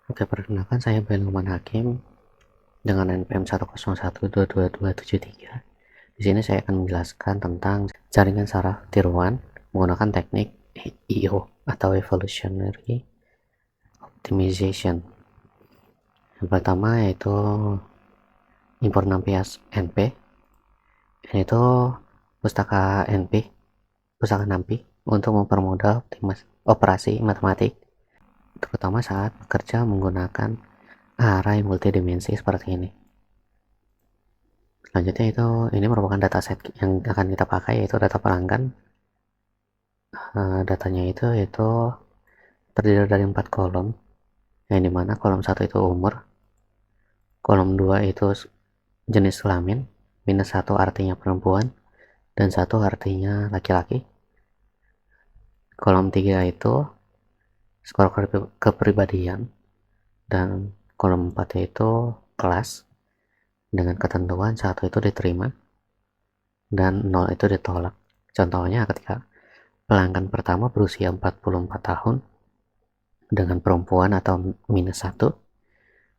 Oke, perkenalkan saya Belman Hakim dengan NPM 101222273. Di sini saya akan menjelaskan tentang jaringan saraf tiruan menggunakan teknik EO atau Evolutionary Optimization. Yang pertama yaitu impor nampias NP. Ini itu pustaka NP, pustaka NAMPI untuk mempermudah operasi matematik, terutama saat bekerja menggunakan array multidimensi seperti ini. Selanjutnya ini merupakan dataset yang akan kita pakai, yaitu data pelanggan. Datanya yaitu terdiri dari 4 kolom, yang dimana kolom 1 itu umur, kolom 2 itu jenis kelamin, minus 1 artinya perempuan, dan 1 artinya laki-laki. Kolom 3 itu skor kepribadian, dan kolom 4 itu kelas, dengan ketentuan 1 itu diterima, dan 0 itu ditolak. Contohnya ketika pelanggan pertama berusia 44 tahun dengan perempuan atau minus 1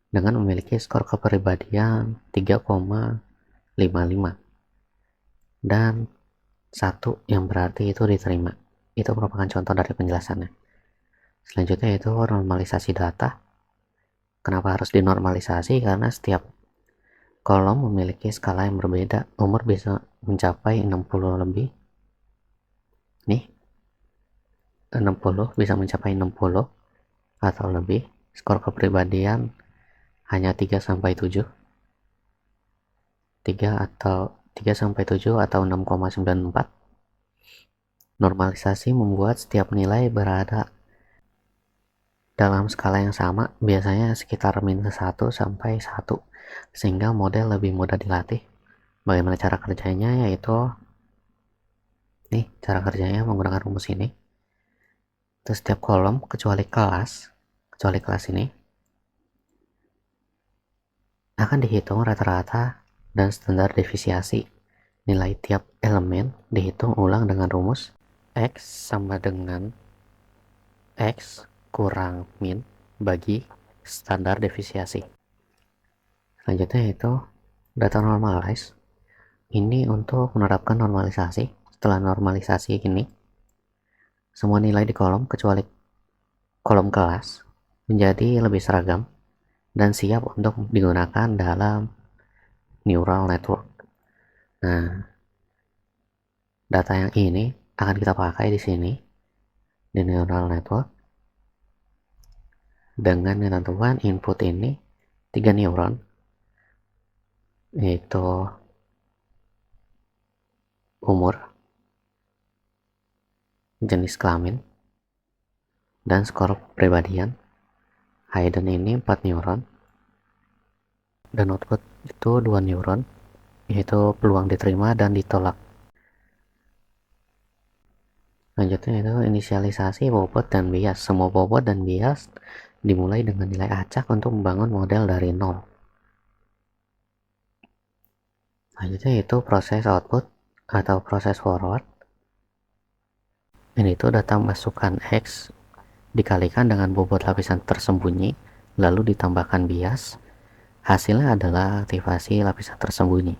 dengan memiliki skor kepribadian 3,55 dan 1 yang berarti itu diterima. Itu merupakan contoh dari penjelasannya. Selanjutnya itu normalisasi data. Kenapa harus dinormalisasi? Karena setiap kolom memiliki skala yang berbeda. Umur bisa mencapai 60 lebih. Nih, 60 bisa mencapai 60 atau lebih. Skor kepribadian hanya 3 sampai 7. 3 sampai 7 atau 6,94. Normalisasi membuat setiap nilai berada dalam skala yang sama, biasanya sekitar minus 1 sampai 1, sehingga model lebih mudah dilatih. Bagaimana cara kerjanya? Yaitu cara kerjanya menggunakan rumus ini. Terus setiap kolom kecuali kelas ini akan dihitung rata-rata dan standar deviasi. Nilai tiap elemen dihitung ulang dengan rumus X sama dengan X kurang min bagi standar deviasi. Selanjutnya itu data normalize. Ini untuk menerapkan normalisasi. Setelah normalisasi ini, semua nilai di kolom kecuali kolom kelas menjadi lebih seragam dan siap untuk digunakan dalam neural network. Nah, data yang ini akan kita pakai di sini di neural network dengan ketentuan input ini 3 neuron, yaitu umur, jenis kelamin, dan skor kepribadian. Hidden ini 4 neuron, dan output itu 2 neuron, yaitu peluang diterima dan ditolak. Selanjutnya itu inisialisasi bobot dan bias. Semua bobot dan bias dimulai dengan nilai acak untuk membangun model dari nol. Selanjutnya itu proses output atau proses forward. Ini itu data masukan X dikalikan dengan bobot lapisan tersembunyi, lalu ditambahkan bias. Hasilnya adalah aktivasi lapisan tersembunyi.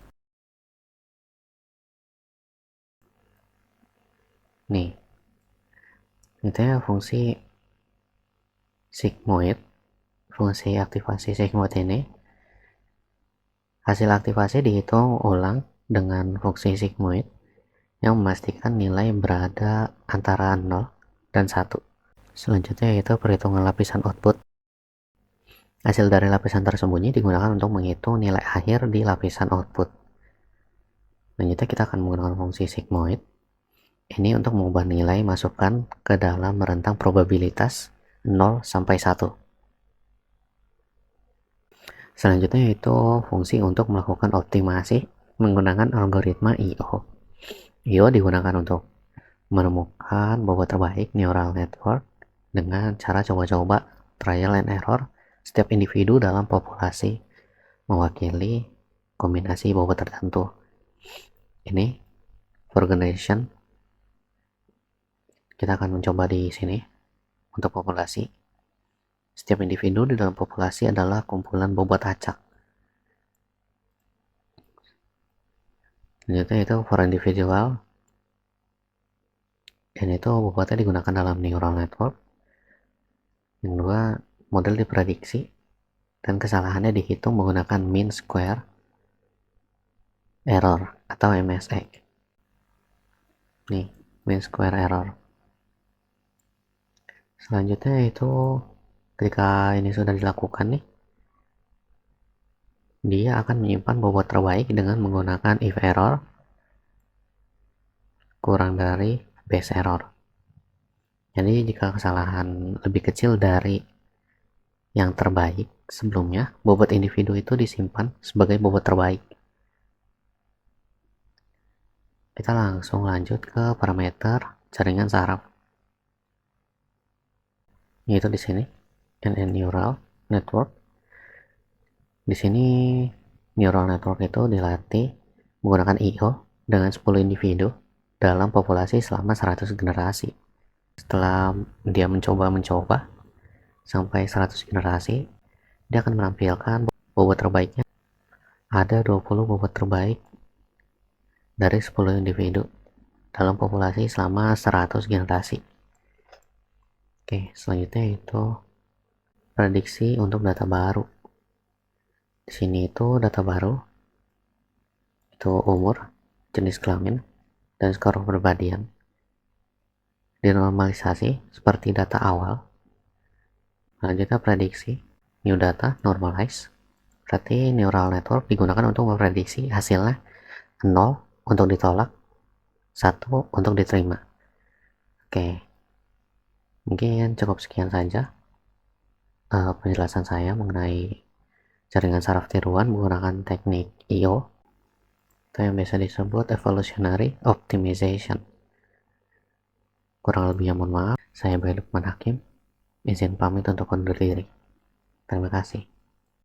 Nih, itu ya fungsi sigmoid. Fungsi aktivasi sigmoid ini, hasil aktivasi dihitung ulang dengan fungsi sigmoid yang memastikan nilai berada antara 0 dan 1. Selanjutnya yaitu perhitungan lapisan output. Hasil dari lapisan tersembunyi digunakan untuk menghitung nilai akhir di lapisan output. Selanjutnya kita akan menggunakan fungsi sigmoid ini untuk mengubah nilai masukan ke dalam rentang probabilitas 0 sampai 1. Selanjutnya yaitu fungsi untuk melakukan optimasi menggunakan algoritma EO. EO digunakan untuk menemukan bobot terbaik neural network dengan cara coba-coba trial and error setiap individu dalam populasi mewakili kombinasi bobot tertentu. Ini for generation kita akan mencoba di sini untuk populasi. Setiap individu di dalam populasi adalah kumpulan bobot acak. Selanjutnya itu for individual, dan itu bobotnya digunakan dalam neural network. Yang kedua, model diprediksi dan kesalahannya dihitung menggunakan mean square error atau MSE. Nih, mean square error. Selanjutnya itu ketika ini sudah dilakukan nih, dia akan menyimpan bobot terbaik dengan menggunakan if error kurang dari base error. Jadi jika kesalahan lebih kecil dari yang terbaik sebelumnya, bobot individu itu disimpan sebagai bobot terbaik. Kita langsung lanjut ke parameter jaringan saraf. Yaitu di sini NN neural network. Di sini neural network itu dilatih menggunakan IO dengan 10 individu dalam populasi selama 100 generasi. Setelah dia mencoba sampai 100 generasi, dia akan menampilkan bobot terbaiknya. Ada 20 bobot terbaik dari 10 individu dalam populasi selama 100 generasi. Oke, selanjutnya itu prediksi untuk data baru. Di sini itu data baru itu umur, jenis kelamin, dan skor kepribadian. Dinormalisasi seperti data awal. Selanjutnya prediksi, new data, normalize. Berarti neural network digunakan untuk memprediksi hasilnya 0 untuk ditolak, 1 untuk diterima. Oke, mungkin cukup sekian saja penjelasan saya mengenai jaringan saraf tiruan menggunakan teknik IO atau yang biasa disebut evolutionary optimization. Kurang lebihnya mohon maaf. Saya Bayu Lukman Hakim, izin pamit untuk undur diri. Terima kasih.